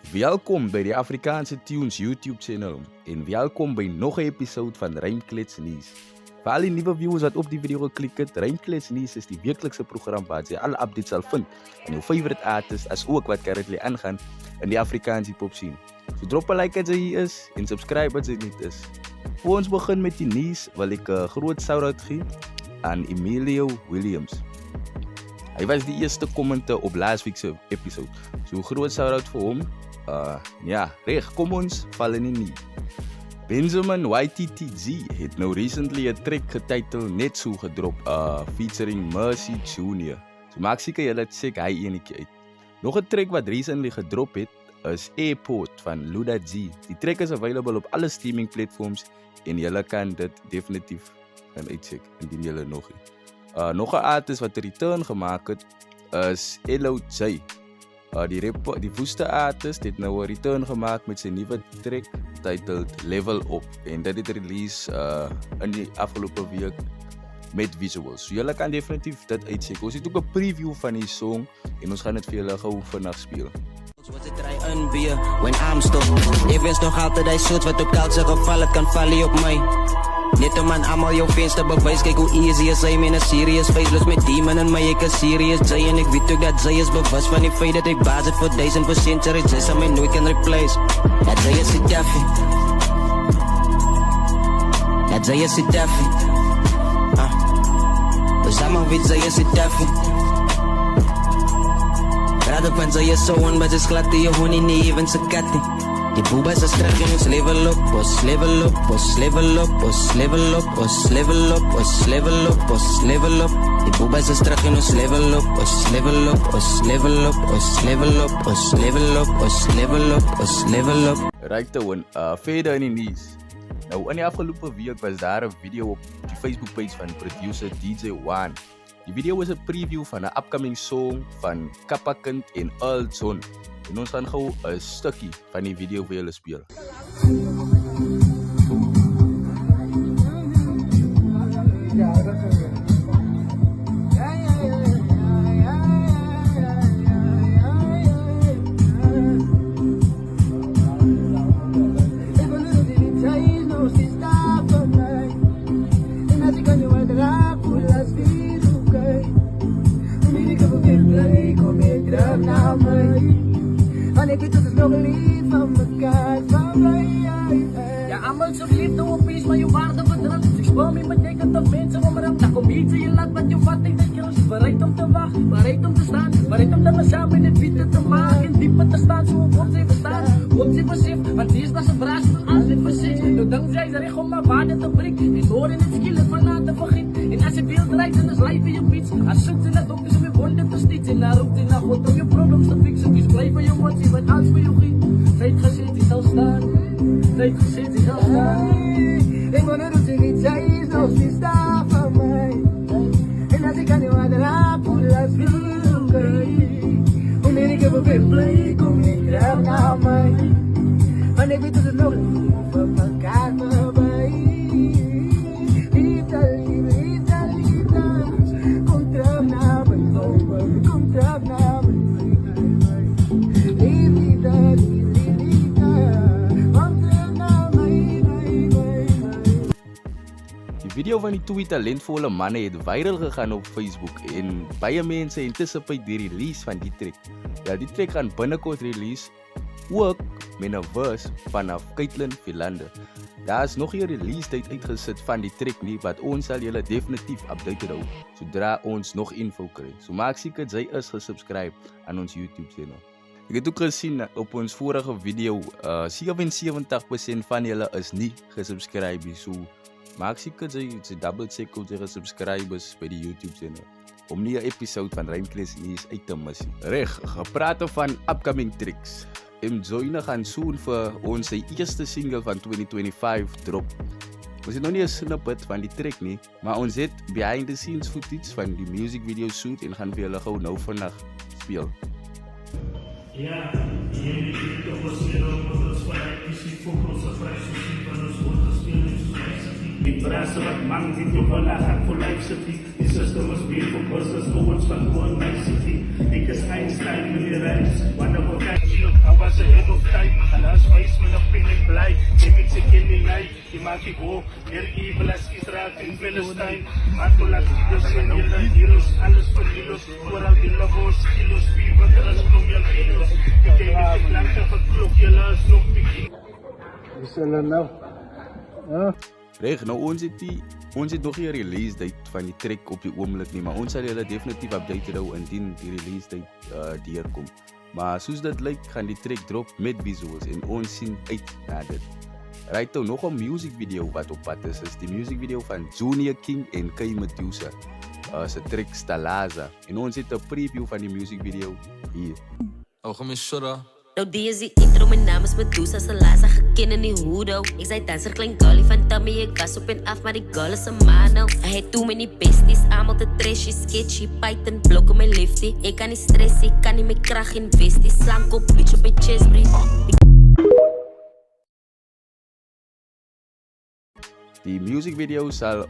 Welkom by die Afrikaanse Tunes YouTube channel en welkom by nog 'n episode van Rymklets Nuus. Vir al die nuwe viewers wat op die video geklik het, Rymklets Nuus is die weeklikse program waar jy alle updates sal vind van jou favorite artists as ook wat currently aangaan in die Afrikaanse pop scene. So drop 'n like as jy hier is en subscribe as jy niet is. Voor ons begin met die nuus wil ek 'n groot shout-out gee aan Emilio Williams. Hy was die eerste kommentaar op last week se episode. So groot shout-out vir hom. Ja, reg, kom ons val in nie. Benjamin YTTG het nou recently 'n track getitled Net So gedrop, featuring Mercy Jr. So maak seker julle check hy enetjie uit. Nog 'n track wat recently gedrop het is Airport van Luda G. Die track is available op alle streaming platforms en julle kan dit definitief gaan uitcheck indien julle nog nie. Nog 'n artist wat 'n return gemaak het is LOJ. Die woeste artist het nou 'n return gemaak met sy nuwe track titled Level Up en dit het release in die afgelope week met visuals. So julle kan definitief dit uitcheck. Ons het ook 'n preview van die song en ons gaan dit vir julle gou vinnig speel. Wat het try inbeer when I'm stop. Evens nog altyd hy soet wat op koud se geval het kan val op my. Net om aan almal jou fans te bewys, kyk hoe easy is hy met 'n serious face. Los met demon in my, ek is serious J en ek weet ook dat J is bewus van die feit dat ek baas het vir 1000% sure J sal my nooit kan replace. Dat J is die Daffy. Dat J is die Daffy. Dus allemaal weet J is die Daffy. Raad op en J is so on, maar is glad die je honie nie even se kat nie. Die boobas is terug in ons level up, ons level up, ons level up, ons level up, ons level up, ons level up, ons level up. Die boobas is terug in ons level up, ons level up, ons level up, ons level up, ons level up, ons level up, ons level up. Right toe, verder in die nuus. Nou in die afgelope week was daar 'n video op die Facebook page van producer DJ One. Die video is 'n preview van 'n upcoming song van Kappakind en Earl John. En ons gaan gou 'n stukkie van die video vir julle speel. Ja, allemaal zo liefde op is, maar je waarde verdrukt. Ik speel me betekent dat mensen om erop. Dat komt iets in je laat wat je vat, ik denk je is bereid om te wachten, bereid om te staan, bereid om dan samen in het bieten te maken, dieper te staan, zo op ons even staan, op zich besef, want die is dat ze braas van als het verzet. Nou dankzij ze recht om mijn waarde te breken, die horen het skillen van laten vergeten. En als je beeld draait, dan is life in je fiets. Als zoekt ze naar dokters om je wonden te stitchen, naar roept en naar God om je problemen te fixen. Dus blijf van je motie, wat alles voor je giet. Zijt gezet, die zal staan. Zijt gezet, die zal staan. Ik wil net zeggen, iets zij is nog niet staan van mij. En als ik aan jou aan de raap, hoe laat veel kijk. Wanneer ik heb een weer blij, kom ik graag naar mij. Want ik weet dat het nog niet van elkaar voorbij. Liefde, liefde, liefde, liefde. Kom terug naar mijn ogen, kom terug naar mijn Die video van die twee talentvolle manne het viral gegaan op Facebook en baie mense anticipate die release van die track. Ja, die track gaan binnekort release ook met 'n verse vanaf Caitlin Philander. Daar is nog 'n release date uitgesit van die track nie, wat ons sal julle definitief updated hou sodra ons nog info kry. So maak seker jy is gesubscribe aan ons YouTube channel. Ek het ook gesien op ons vorige video, 77% van julle is nie gesubscribe nie. So maak seker jy double check of jy subscribers by die YouTube channel om nie 'n episode van Rymklets Nuus uit te mis nie. Reg, gepraat van upcoming tracks. Mjoyne gaan soon vir ons sy eerste single van 2025 drop. Ons het nog nie 'n snippet van die track nie, maar ons het behind the scenes footage van die music video shoot en gaan vir julle gou nou vandag speel. Ja, jullie toch was weer op ons vanuit die vogels of vrij zo zien van ons woorden spelen zo die brassen wat man die toch wel gaat voor life city. Die zuster was weer voor buses, voor ons van gewoon nice city. Ik is Einstein, meneer Rijs, wanneer we kijken, I was a head of maak ik ook meer evil as Israel in Palestine. Maar to laat kilos van jullie heroes, alles voor kilos. Vooral die logos, kilos, wie wat er als Colombian kilos. Ik denk dat ik lang heb geklok, jullie als nog begin. Reg, nou ons het nog nie 'n release date van die track op die oomblik nie, maar ons sal julle definitief update hou indien die release date deurkom. Maar soos dit lyk, gaan die track drop met visuals en ons sien uit na dit. Right nou, nog 'n music video wat op pad is die music video van Junior King en K Medusa. Se track Stalaza. En ons het 'n preview van die music video hier. Nou die is die intro, mijn naam is Medusa, Salaza, gekend in die hoedo. Ik zei danser, klein golly van Tommy, ik was op en af, maar die girl is een mano. Hij heeft toen met die besties, allemaal te trashy, sketchy, python, blokken mijn lifty. Ik kan niet stressen, ik kan niet meer kracht investie, slank op, bitch op mijn chestbreed. Die music video sal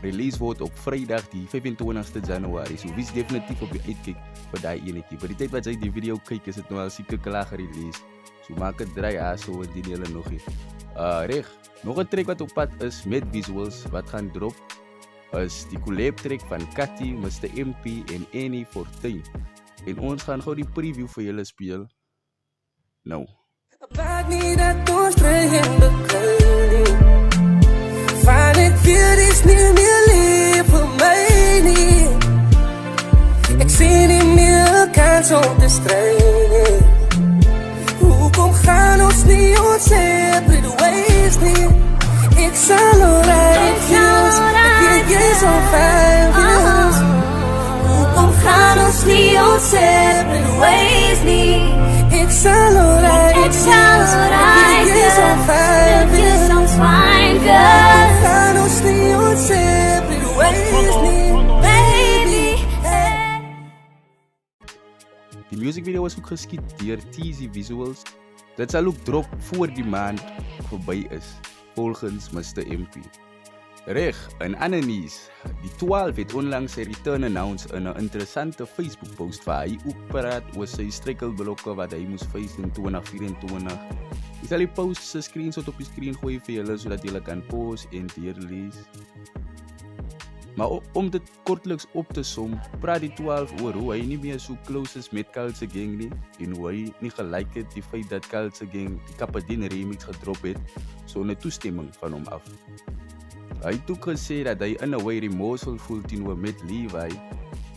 release word op Vrydag die 25ste Januarie. So wees definitief op die uitkyk vir daai enetjie. By die tyd wat jy die video kyk, is dit nou al seker klaar gerelease. So maak dit draai so indien julle nog nie. Reg, nog 'n track wat op pad is met visuals wat gaan drop is die collab track van Cathy, Mr MP en Annie Fortuin. En ons gaan gou die preview vir julle speel. Nou. Maak nie dat ons dreig beklei nie. Van ek wil dis nie meer lief vir my nie. Ek sien nie meer kans om te stry nie. Hoekom gaan ons nie ons separate ways nie? Ek sal alright feels, ek weet jy so fijn feels. Hoekom gaan ons nie ons separate ways nie? Ek sal alright feels, ek weet jy so fijn feels. Gaan ons nie ons separate ways nie, baby. Die music video is ook geskiet deur TZ Visuals. Dit sal ook drop voor die maand verby is, volgens Mr MP. Reg, in ander nuus, die 12 het onlangs sy return announced in 'n interessante Facebook post waar hy ook praat oor sy struikelblokke wat hy moes face in 2024. Ek sal die post se screenshot op die skerm gooi vir julle sodat julle kan pause en deurlees. Maar om dit kortliks op te som, praat die 12 oor hoe hy nie meer so close is met Culture Gang nie en hoe hy nie gelike het die feit dat Culture Gang die Kapadin remix gedrop het sonder toestemming van hom af. Hy het ook gesê dat hy in 'n way remorseful voel teenoor met Levi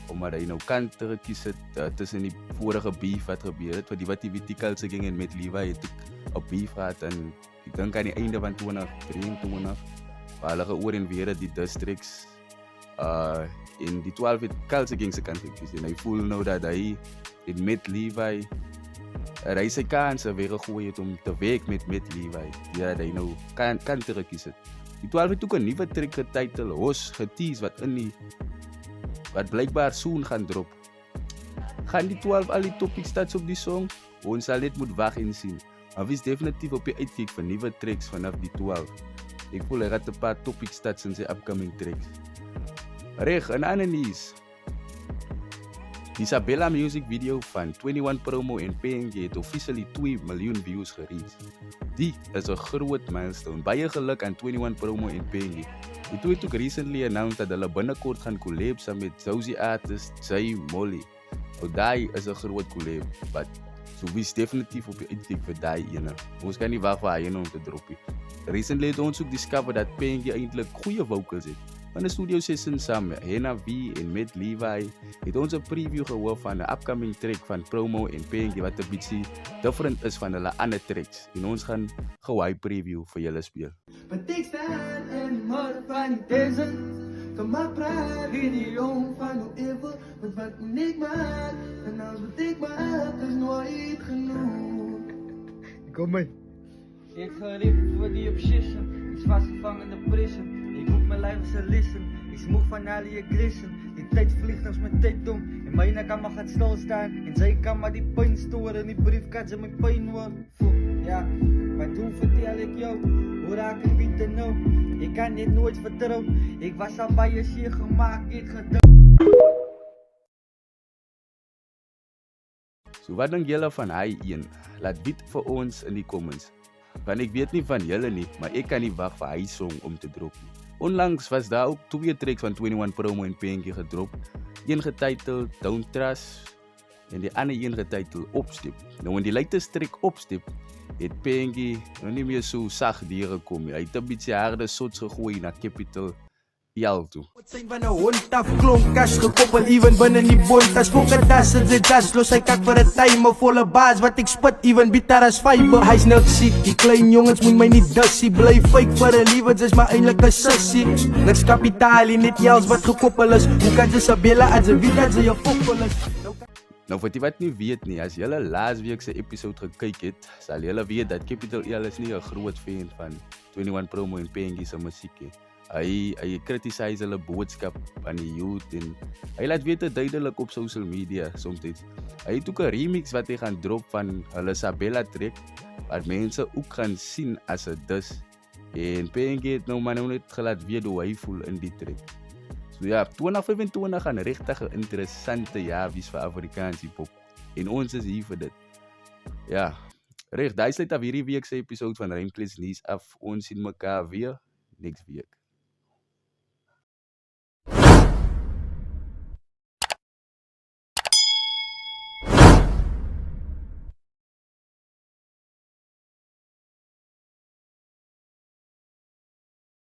omdat hy nou kante gekies het tussen die vorige beef wat gebeur het, want die Culture Gang en met Levi het op beef gehad en ek dink aan die einde van 2023 waar hulle geoor en weer die districts en die 12 het Culture Gang se kant gekies en hy voel nou dat hy en met Levi hy sy kanse weggegooi het om te werk met Levi, ja, hy nou kante gekies het. Die 12 het ook 'n nuwe track getitel Hos getease wat blykbaar soon gaan drop. Gaan die 12 al die topic stats op die song? Ons sal net moet wag en sien. Maar wees definitief op die uitkyk vir nuwe tracks vanaf die 12. Ek voel hy het 'n paar topic stats in sy upcoming tracks. Reg, in ander nuus. Die Isabella music video van 21 Promo en PNG het officially 2 miljoen views gereach. Dit is 'n groot milestone. Baie geluk aan 21 Promo en PNG. Die twee het ook recently announced dat hulle binnekort gaan collab saam met Josie artist Jay Molly. Nou daai is 'n groot collab, but so wees definitief op die uitkyk vir daai ene. Ons kan nie wag vir hy om te drop nie. Recently het ons ook discover dat PNG eintlik goeie vocals het. Van 'n studio session saam met Henna V en met Levi het ons 'n preview gehoor van 'n upcoming track van Promo en PNG wat 'n bietjie different is van hulle ander tracks. En ons gaan gou hy preview vir julle speel. But ek staan in die modder van die desert. Kom maar praat hier die jong van nou ever. Want wat moet ek maak? En als wat ek maak is nooit genoeg. Kom mee. Ik ga rippen voor die obsession. Iets vastgevangen in de prison. Ik moet mijn lijf eens listen. Ik is moe van al die aggression. Die tijd vliegt als mijn tijd om. En mijn kamer gaat stilstaan. En zij kan maar die pijn storen. Die briefkaart in mijn pijn worden. Ja, maar hoe vertel ik jou? Hoe raak ik wie te nou? Ik kan dit nooit vertrouwen. Ik was al bij je zeer gemaakt. Ik gedacht. So wat dink julle van hy een? Laat weet vir ons in die comments. Want ek weet nie van julle nie, maar ek kan nie wag vir hy song om te drop nie. Onlangs was daar ook 2 tracks van 21 Promo en Pengie gedrop. Een getiteld Don't Trust en die ander een getiteld Opstep. Nou in die latest track Opstep het Pengie nou nie meer so sag diere kom nie. Hy het 'n bietjie harde sots gegooi na Capital L toe. Wat zijn van een hond af, klonk, kas gekoppeld, even binnen die bond. As fokke das, het is das, los hij kak voor het timer. Volle baas, wat ik spit, even bitter as fiber. Hij is nog ziek, die klein jongens moet mij niet dussie. Blijf fake voor de liefde, het is maar eindelijk een sessie. Niks kapitaal, niet jels wat gekoppeld is. Hoe kan je ze bellen, als ze weet dat ze je foppel is. Nou vir die wat nie weet nie, as julle laas week se episode gekyk het, sal julle weet dat Capital L is nie 'n groot fan van 21 Promo en Pengie se musiek nie. Hy kritiseer hulle boodskap aan die youth en hy laat weet duidelik op social media soms. Hy het ook 'n remix wat hy gaan drop van hulle Sabella track wat mense ook gaan sien as 'n dis. En Pengie het nou maar net gelaat weet hoe hy voel in die track. So ja, 2025 gaan regtig 'n interessante jaar wees vir Afrikaans hiphop en ons is hier vir dit. Ja, reg, daai sluit af hierdie week se episode van Rymklits nuus af. Ons sien mekaar weer next week.